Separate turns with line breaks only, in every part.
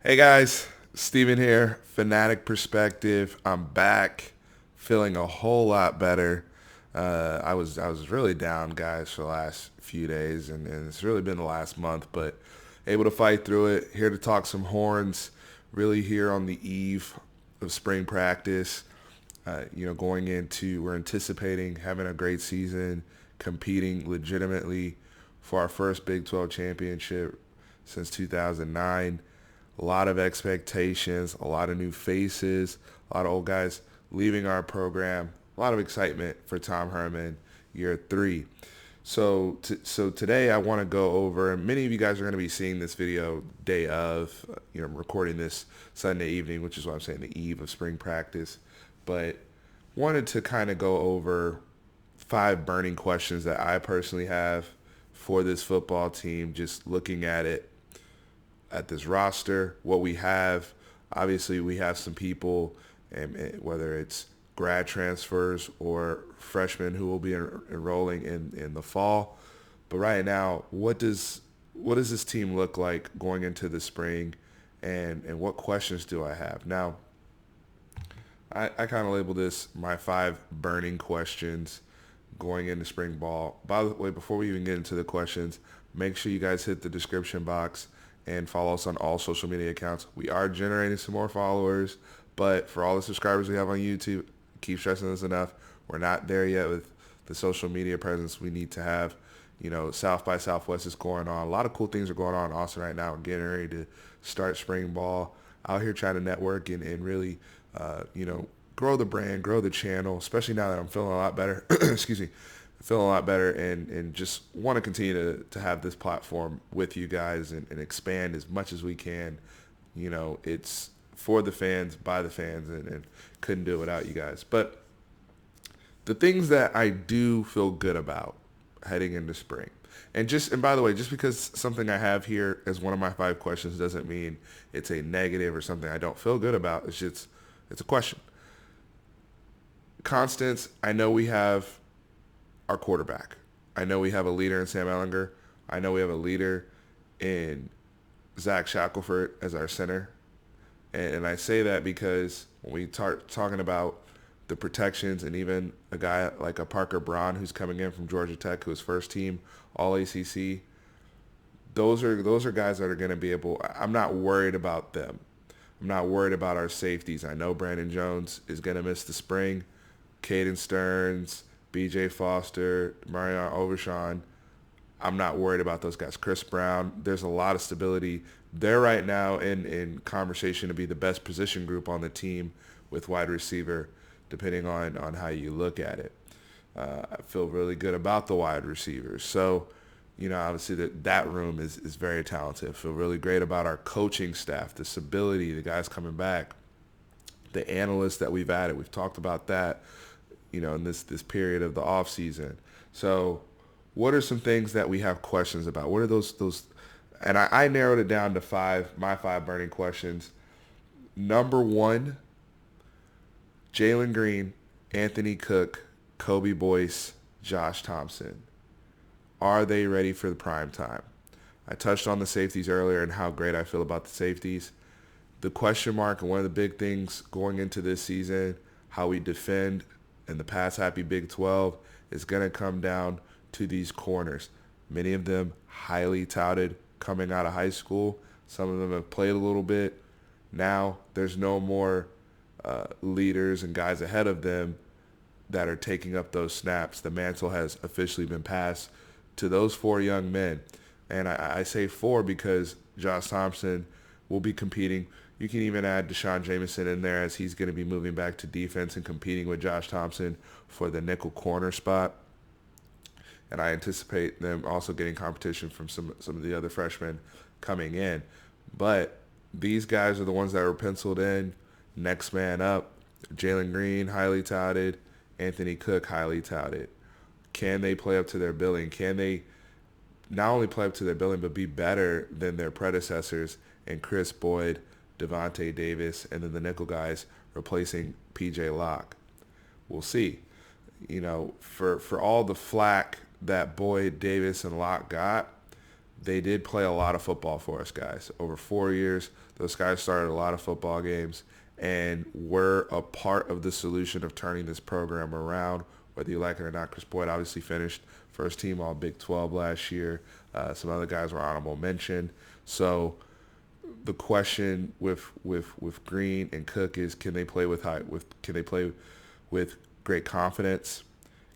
Hey guys, Steven here, Fanatic Perspective. I'm back, feeling a whole lot better. I was really down, guys, for the last few days, and it's really been the last month, but able to fight through it. Here to talk some horns, really here on the eve of spring practice. Going into, we're anticipating having a great season, competing legitimately for our first Big 12 championship since 2009. A lot of expectations, a lot of new faces, a lot of old guys leaving our program, a lot of excitement for Tom Herman year three. So today I want to go over, and many of you guys are going to be seeing this video day of, I'm recording this Sunday evening, which is why I'm saying the eve of spring practice. But wanted to kind of go over 5 burning questions that I personally have for this football team, just looking at this roster, what we have. Obviously, we have some people, and whether it's grad transfers or freshmen who will be enrolling in the fall. But right now, what does this team look like going into the spring, and what questions do I have? Now, I kind of label this my 5 burning questions going into spring ball. By the way, before we even get into the questions, make sure you guys hit the description box and follow us on all social media accounts. We are generating some more followers, but for all the subscribers we have on YouTube, keep stressing this enough. We're not there yet with the social media presence we need to have. South by Southwest is going on. A lot of cool things are going on in Austin right now. We're getting ready to start spring ball. Out here trying to network and really, grow the brand, grow the channel, especially now that I'm feeling a lot better. Excuse me. Feeling a lot better and just want to continue to have this platform with you guys and expand as much as we can. It's for the fans, by the fans, and couldn't do it without you guys. But the things that I do feel good about heading into spring. And by the way, just because something I have here as one of my 5 questions doesn't mean it's a negative or something I don't feel good about. It's a question. Constance, I know we have our quarterback. I know we have a leader in Sam Ellinger. I know we have a leader in Zach Shackelford as our center. And I say that because when we start talking about the protections and even a guy like a Parker Braun who's coming in from Georgia Tech, who is first team All ACC, those are guys that are going to be able. I'm not worried about them. I'm not worried about our safeties. I know Brandon Jones is going to miss the spring. Caden Stearns, B.J. Foster, Marion Overshawn. I'm not worried about those guys. Chris Brown, there's a lot of stability. They're right now in conversation to be the best position group on the team with wide receiver, depending on how you look at it. I feel really good about the wide receivers. So, obviously that room is very talented. I feel really great about our coaching staff, the stability, the guys coming back, the analysts that we've added. We've talked about that, in this period of the off season. So what are some things that we have questions about? What are those and I narrowed it down to my 5 burning questions. Number 1, Jalen Green, Anthony Cook, Kobe Boyce, Josh Thompson. Are they ready for the prime time? I touched on the safeties earlier and how great I feel about the safeties. The question mark and one of the big things going into this season, how we defend in the pass happy Big 12, is going to come down to these corners. Many of them highly touted coming out of high school. Some of them have played a little bit. Now there's no more leaders and guys ahead of them that are taking up those snaps. The mantle has officially been passed to those 4 young men. And I say 4 because Josh Thompson will be competing. You can even add Deshaun Jameson in there as he's going to be moving back to defense and competing with Josh Thompson for the nickel corner spot. And I anticipate them also getting competition from some of the other freshmen coming in. But these guys are the ones that were penciled in. Next man up, Jalen Green, highly touted. Anthony Cook, highly touted. Can they play up to their billing? Can they not only play up to their billing, but be better than their predecessors and Chris Boyd, Devontae Davis, and then the nickel guys replacing P.J. Locke? We'll see. For all the flack that Boyd, Davis, and Locke got, they did play a lot of football for us, guys. Over 4 years, Those guys started a lot of football games and were a part of the solution of turning this program around, whether you like it or not. Chris Boyd obviously finished first team all Big 12 last year. Some other guys were honorable mention. So the question with Green and Cook is, can they play can they play with great confidence?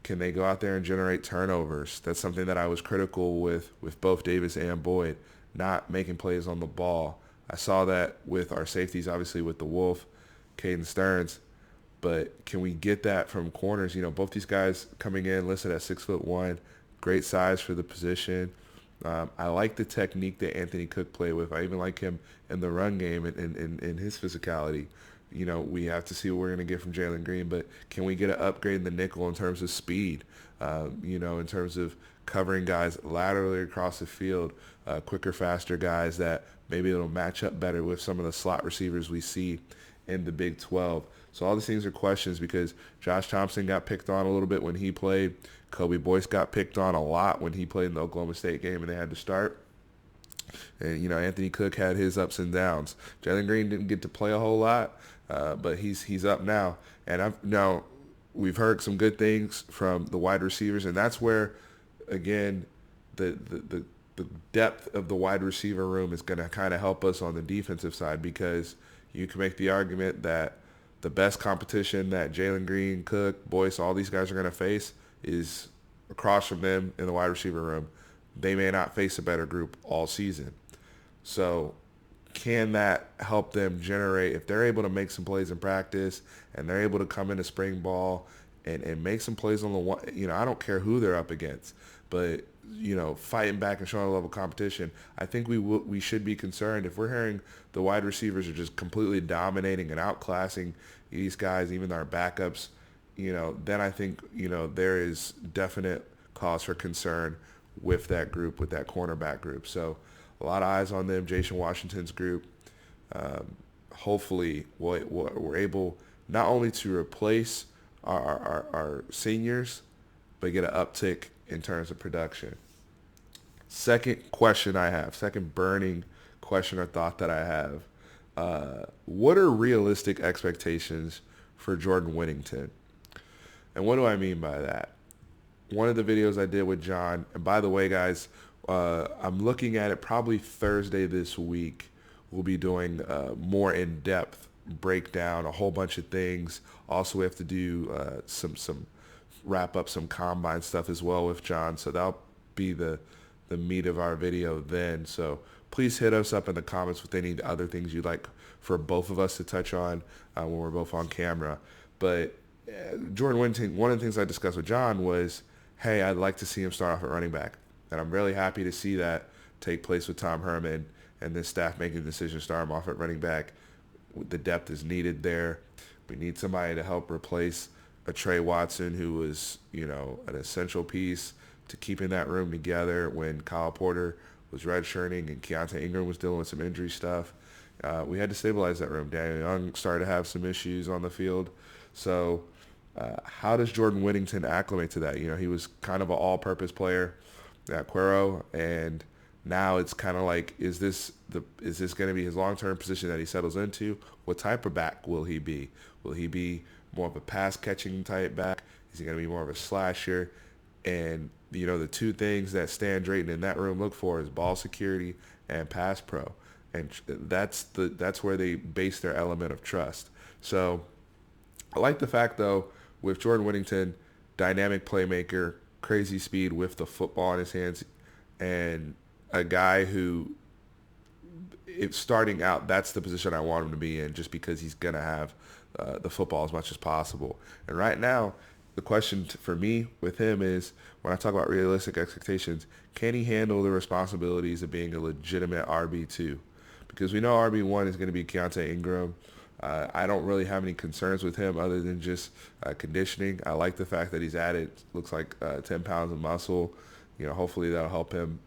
Can they go out there and generate turnovers? That's something that I was critical with both Davis and Boyd, not making plays on the ball. I saw that with our safeties, obviously with the Wolf, Caden Stearns, but can we get that from corners? Both these guys coming in listed at 6'1", great size for the position. I like the technique that Anthony Cook played with. I even like him in the run game and in his physicality. We have to see what we're going to get from Jalen Green, but can we get an upgrade in the nickel in terms of speed, in terms of covering guys laterally across the field, quicker, faster guys that maybe it'll match up better with some of the slot receivers we see in the Big 12. So all these things are questions because Josh Thompson got picked on a little bit when he played. Kobe Boyce got picked on a lot when he played in the Oklahoma State game and they had to start. And, Anthony Cook had his ups and downs. Jalen Green didn't get to play a whole lot, but he's up now. And we've heard some good things from the wide receivers, and that's where, again, the depth of the wide receiver room is going to kind of help us on the defensive side because you can make the argument that the best competition that Jalen Green, Cook, Boyce, all these guys are going to face is across from them in the wide receiver room. They may not face a better group all season. So can that help them generate, if they're able to make some plays in practice and they're able to come into spring ball and make some plays on the one, I don't care who they're up against, but, fighting back and showing a level of competition, I think we should be concerned if we're hearing the wide receivers are just completely dominating and outclassing these guys, even our backups, then I think, there is definite cause for concern with that group, with that cornerback group. So a lot of eyes on them, Jason Washington's group. Hopefully we're able not only to replace our seniors, but get an uptick in terms of production. Second burning question or thought that I have. What are realistic expectations for Jordan Whittington? And what do I mean by that? One of the videos I did with John, and by the way, guys, I'm looking at it probably Thursday this week. We'll be doing more in-depth breakdown, a whole bunch of things. Also, we have to do some wrap up some combine stuff as well with John. So that'll be the meat of our video then. So please hit us up in the comments with any other things you'd like for both of us to touch on when we're both on camera. But Jordan Whittington, one of the things I discussed with John was, hey, I'd like to see him start off at running back. And I'm really happy to see that take place with Tom Herman and this staff making the decision to start him off at running back. The depth is needed there. We need somebody to help replace a Trey Watson who was, an essential piece to keeping that room together when Kyle Porter was redshirting and Keontae Ingram was dealing with some injury stuff. We had to stabilize that room. Daniel Young started to have some issues on the field. So how does Jordan Whittington acclimate to that? He was kind of an all-purpose player at Cuero, and now it's kind of like, is this going to be his long-term position that he settles into? What type of back will he be? Will he be more of a pass-catching type back? Is he going to be more of a slasher? And, the two things that Stan Drayton in that room look for is ball security and pass pro. And that's where they base their element of trust. So I like the fact, though, with Jordan Whittington, dynamic playmaker, crazy speed with the football in his hands, and a guy who, if starting out, that's the position I want him to be in just because he's going to have the football as much as possible. And right now, the question for me with him is, when I talk about realistic expectations, can he handle the responsibilities of being a legitimate RB2? Because we know RB1 is going to be Keontae Ingram. I don't really have any concerns with him other than just conditioning. I like the fact that he's added, looks like 10 pounds of muscle. Hopefully that'll help him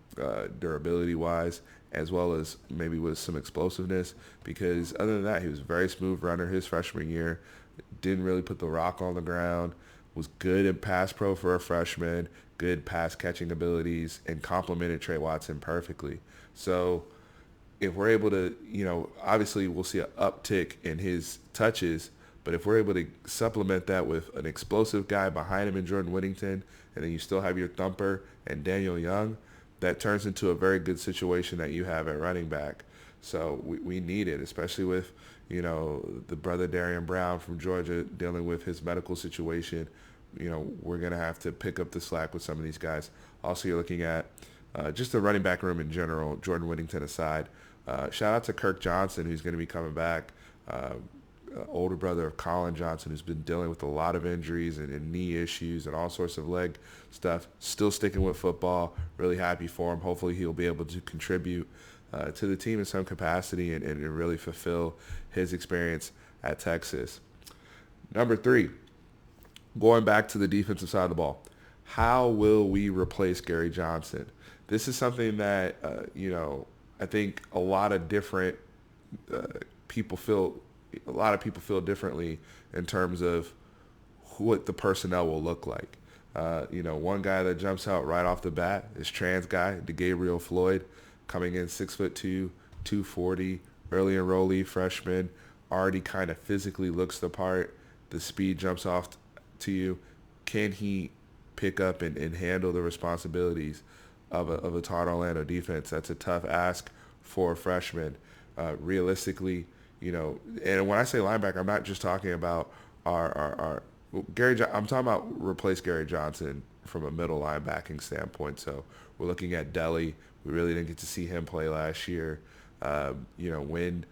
durability-wise, as well as maybe with some explosiveness. Because other than that, he was a very smooth runner his freshman year. Didn't really put the rock on the ground. Was good in pass pro for a freshman. Good pass catching abilities, and complemented Trey Watson perfectly. So if we're able to, obviously we'll see an uptick in his touches, but if we're able to supplement that with an explosive guy behind him in Jordan Whittington, and then you still have your thumper and Daniel Young, that turns into a very good situation that you have at running back. So we need it, especially with, the brother Darian Brown from Georgia dealing with his medical situation. We're going to have to pick up the slack with some of these guys. Also, you're looking at just the running back room in general, Jordan Whittington aside. Shout out to Kirk Johnson, who's going to be coming back. Older brother of Colin Johnson, who's been dealing with a lot of injuries and knee issues and all sorts of leg stuff. Still sticking with football. Really happy for him. Hopefully he'll be able to contribute to the team in some capacity and really fulfill his experience at Texas. Number 3, going back to the defensive side of the ball. How will we replace Gary Johnson? This is something that, I think a lot of people feel differently in terms of what the personnel will look like. One guy that jumps out right off the bat is trans guy, DeGabriel Floyd, coming in 6'2", 240, early enrollee freshman, already kind of physically looks the part. The speed jumps off to you. Can he pick up and handle the responsibilities of a Todd Orlando defense? That's a tough ask for a freshman. Realistically, and when I say linebacker, I'm not just talking about our I'm talking about replace Gary Johnson from a middle linebacking standpoint. So we're looking at Delly. We really didn't get to see him play last year. When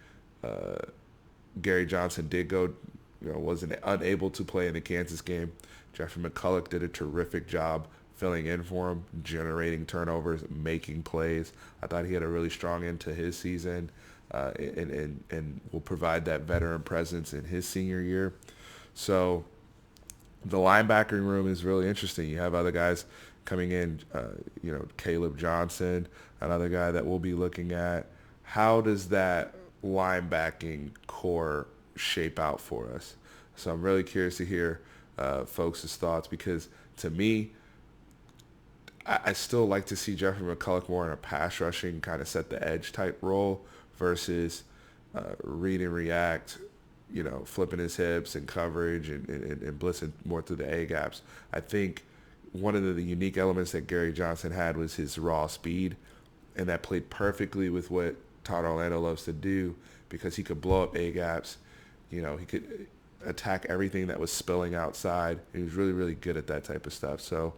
Gary Johnson did go, wasn't unable to play in the Kansas game, Jeffrey McCulloch did a terrific job filling in for him, generating turnovers, making plays. I thought he had a really strong end to his season. And will provide that veteran presence in his senior year. So the linebacking room is really interesting. You have other guys coming in, Caleb Johnson, another guy that we'll be looking at. How does that linebacking core shape out for us? So I'm really curious to hear folks' thoughts, because to me, I still like to see Jeffrey McCulloch more in a pass rushing kind of set the edge type role versus read and react, flipping his hips and coverage and blitzing more through the A gaps. I think one of the unique elements that Gary Johnson had was his raw speed, and that played perfectly with what Todd Orlando loves to do, because he could blow up A gaps. He could attack everything that was spilling outside. He was really, really good at that type of stuff. So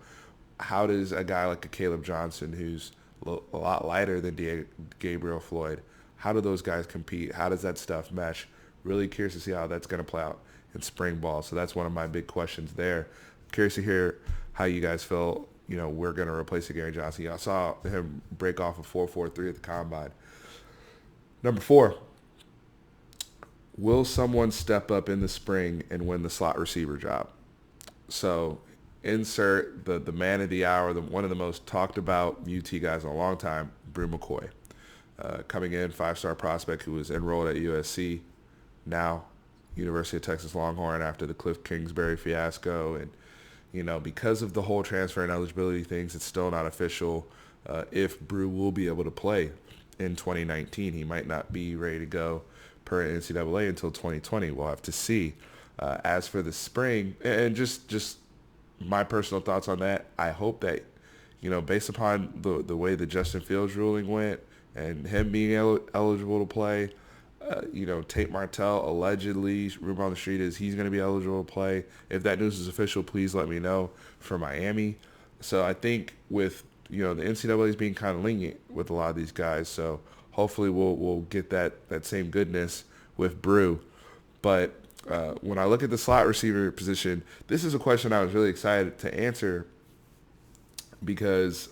how does a guy like a Caleb Johnson, who's a lot lighter than Gabriel Floyd, how do those guys compete? How does that stuff mesh? Really curious to see how that's going to play out in spring ball. So that's one of my big questions there. Curious to hear how you guys feel, we're going to replace Gary Johnson. I saw him break off a 4.43 at the combine. Number 4, will someone step up in the spring and win the slot receiver job? So insert the man of the hour, one of the most talked about UT guys in a long time, Brew McCoy. Coming in, 5-star prospect who was enrolled at USC, now University of Texas Longhorn after the Cliff Kingsbury fiasco. And, because of the whole transfer and eligibility things, it's still not official if Brew will be able to play in 2019. He might not be ready to go per NCAA until 2020. We'll have to see. As for the spring, and just my personal thoughts on that, I hope that, based upon the way the Justin Fields ruling went, and him being eligible to play, Tate Martell allegedly, rumor on the street is he's going to be eligible to play. If that news is official, please let me know for Miami. So I think with, the NCAA is being kind of lenient with a lot of these guys. So hopefully we'll get that same goodness with Brew. But when I look at the slot receiver position, this is a question I was really excited to answer, because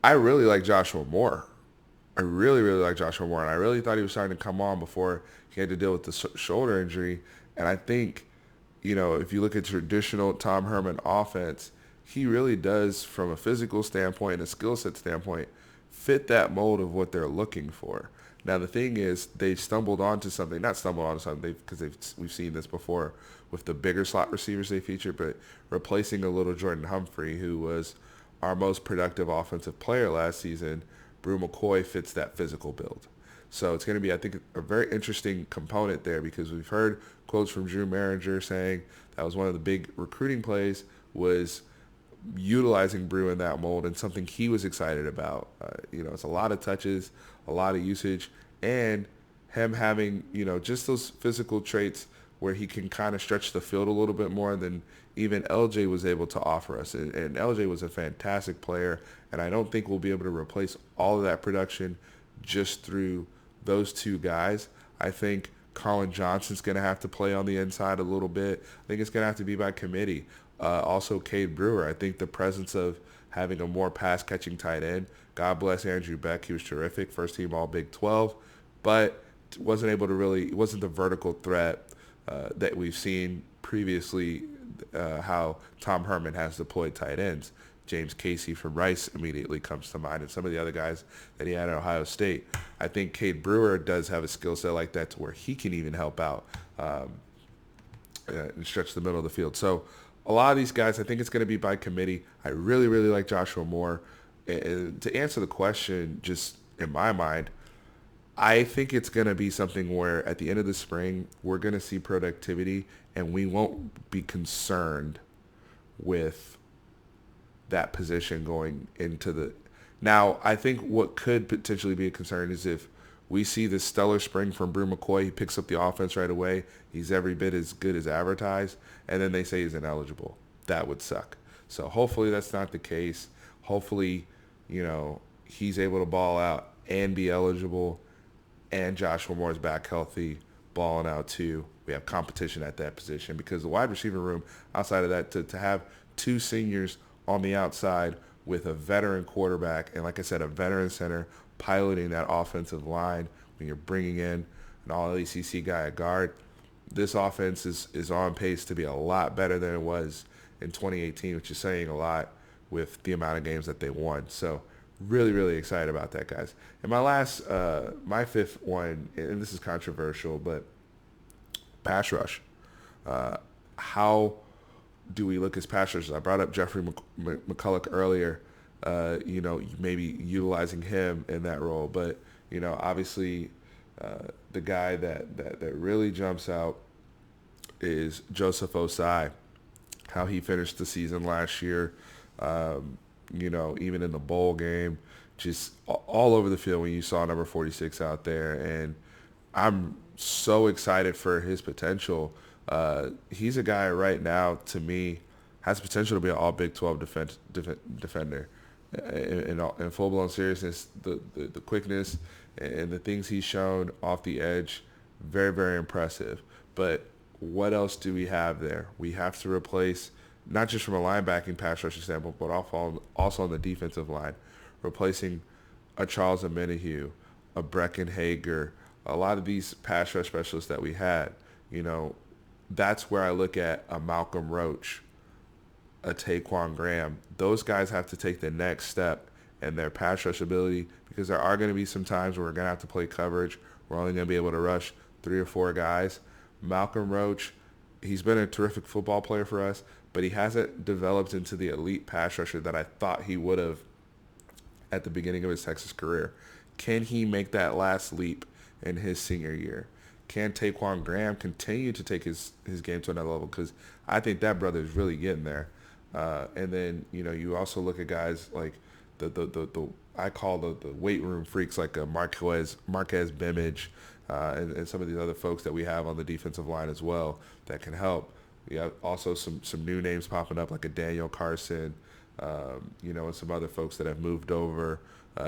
I really like Joshua Moore. I really, really like Joshua Moore, and I really thought he was starting to come on before he had to deal with the shoulder injury. And I think, if you look at traditional Tom Herman offense, he really does, from a physical standpoint and a skill set standpoint, fit that mold of what they're looking for. Now, the thing is, they stumbled onto something, not stumbled onto something, because we've seen this before with the bigger slot receivers they featured, but replacing a little Jordan Humphrey, who was our most productive offensive player last season, Brew McCoy fits that physical build. So it's going to be, I think, a very interesting component there because we've heard quotes from Drew Maringer saying that was one of the big recruiting plays was utilizing Brew in that mold and something he was excited about. It's a lot of touches, a lot of usage, and him having, just those physical traits where he can kind of stretch the field a little bit more than even LJ was able to offer us. And LJ was a fantastic player, and I don't think we'll be able to replace all of that production just through those two guys. I think Colin Johnson's going to have to play on the inside a little bit. I think it's going to have to be by committee. Also, Cade Brewer. I think the presence of having a more pass-catching tight end. God bless Andrew Beck. He was terrific. First team All Big 12. But wasn't able to really, wasn't the vertical threat that we've seen previously, how Tom Herman has deployed tight ends. James Casey from Rice immediately comes to mind, and some of the other guys that he had at Ohio State. I think Cade Brewer does have a skill set like that to where he can even help out and stretch the middle of the field. So a lot of these guys, I think it's going to be by committee. I really, really like Joshua Moore. And to answer the question, just in my mind, I think it's going to be something where at the end of the spring, we're going to see productivity and we won't be concerned with that position going into the... Now, I think what could potentially be a concern is if we see this stellar spring from Brew McCoy, he picks up the offense right away, he's every bit as good as advertised, and then they say he's ineligible. That would suck. So hopefully that's not the case. Hopefully, he's able to ball out and be eligible, and Joshua Moore's back healthy, balling out too. We have competition at that position because the wide receiver room, outside of that, to have two seniors on the outside with a veteran quarterback and, like I said, a veteran center piloting that offensive line when you're bringing in an all-ACC guy at guard, this offense is on pace to be a lot better than it was in 2018, which is saying a lot with the amount of games that they won. So really, really excited about that, guys. And my fifth one, and this is controversial, but pass rush. How do we look as pass rushers? I brought up Jeffrey McCulloch earlier, maybe utilizing him in that role. But, obviously the guy that really jumps out is Joseph Osai, how he finished the season last year, even in the bowl game, just all over the field when you saw number 46 out there. And I'm so excited for his potential. He's a guy right now, to me, has potential to be an all Big 12 defender. In full-blown seriousness, the quickness and the things he's shown off the edge, very, very impressive. But what else do we have there? We have to replace, not just from a linebacking pass rushing standpoint, but also on the defensive line, replacing a Charles Omenihu, a Brecken Hager, a lot of these pass rush specialists that we had. That's where I look at a Malcolm Roach, a Taquan Graham. Those guys have to take the next step in their pass rush ability because there are going to be some times where we're going to have to play coverage. We're only going to be able to rush 3 or 4 guys. Malcolm Roach, he's been a terrific football player for us, but he hasn't developed into the elite pass rusher that I thought he would have at the beginning of his Texas career. Can he make that last leap in his senior year? Can Taquan Graham continue to take his game to another level? Because I think that brother is really getting there. And then, you also look at guys like the I call the weight room freaks like a Marquez Bimage and some of these other folks that we have on the defensive line as well that can help. We have also some new names popping up like a Daniel Carson, and some other folks that have moved over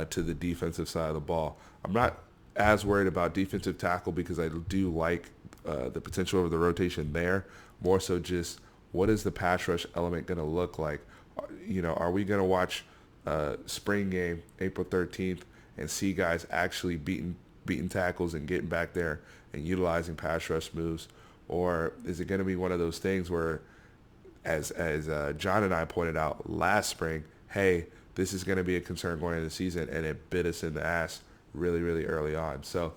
to the defensive side of the ball. I'm not as worried about defensive tackle because I do like the potential of the rotation there. More so just what is the pass rush element going to look like? Are we going to watch spring game April 13th and see guys actually beating tackles and getting back there and utilizing pass rush moves? Or is it going to be one of those things where, as John and I pointed out last spring, hey, this is going to be a concern going into the season, and it bit us in the ass really, really early on. So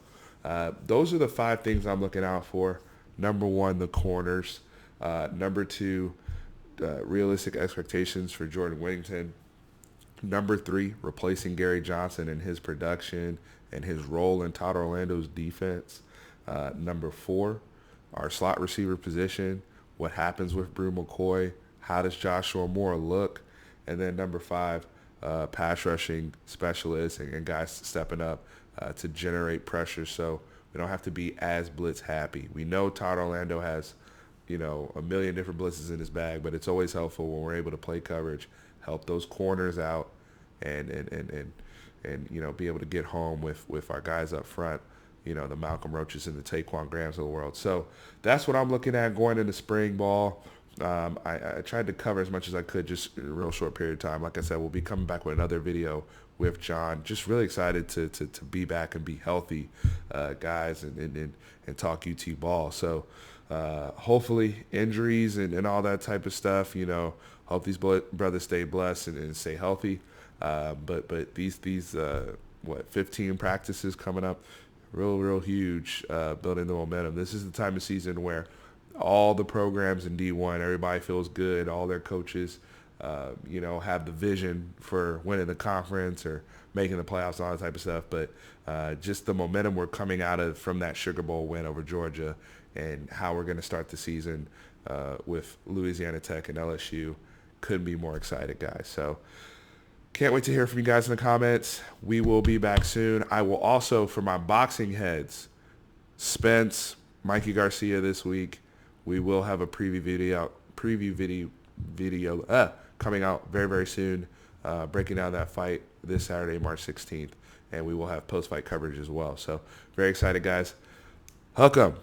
those are the 5 things I'm looking out for. Number 1, the corners. Number 2, realistic expectations for Jordan Whittington. Number 3, replacing Gary Johnson and his production and his role in Todd Orlando's defense. Number 4, our slot receiver position. What happens with Brew McCoy? How does Joshua Moore look? And then number 5, pass rushing specialists and guys stepping up to generate pressure so we don't have to be as blitz happy. We know Todd Orlando has, a million different blitzes in his bag, but it's always helpful when we're able to play coverage, help those corners out, and be able to get home with our guys up front, the Malcolm Roaches and the Taquan Grahams of the world. So that's what I'm looking at going into spring ball. I tried to cover as much as I could just in a real short period of time. Like I said, we'll be coming back with another video with John. Just really excited to be back and be healthy, guys, and talk UT ball. So hopefully injuries and all that type of stuff, hope these brothers stay blessed and stay healthy. But these 15 practices coming up, real huge, building the momentum. This is the time of season where all the programs in D1, everybody feels good. All their coaches, have the vision for winning the conference or making the playoffs, all that type of stuff. But just the momentum we're coming out of from that Sugar Bowl win over Georgia and how we're going to start the season with Louisiana Tech and LSU couldn't be more excited, guys. So can't wait to hear from you guys in the comments. We will be back soon. I will also, for my boxing heads, Spence, Mikey Garcia this week, we will have a preview video coming out very, very soon, breaking down that fight this Saturday, March 16th. And we will have post-fight coverage as well. So very excited, guys. Hook 'em.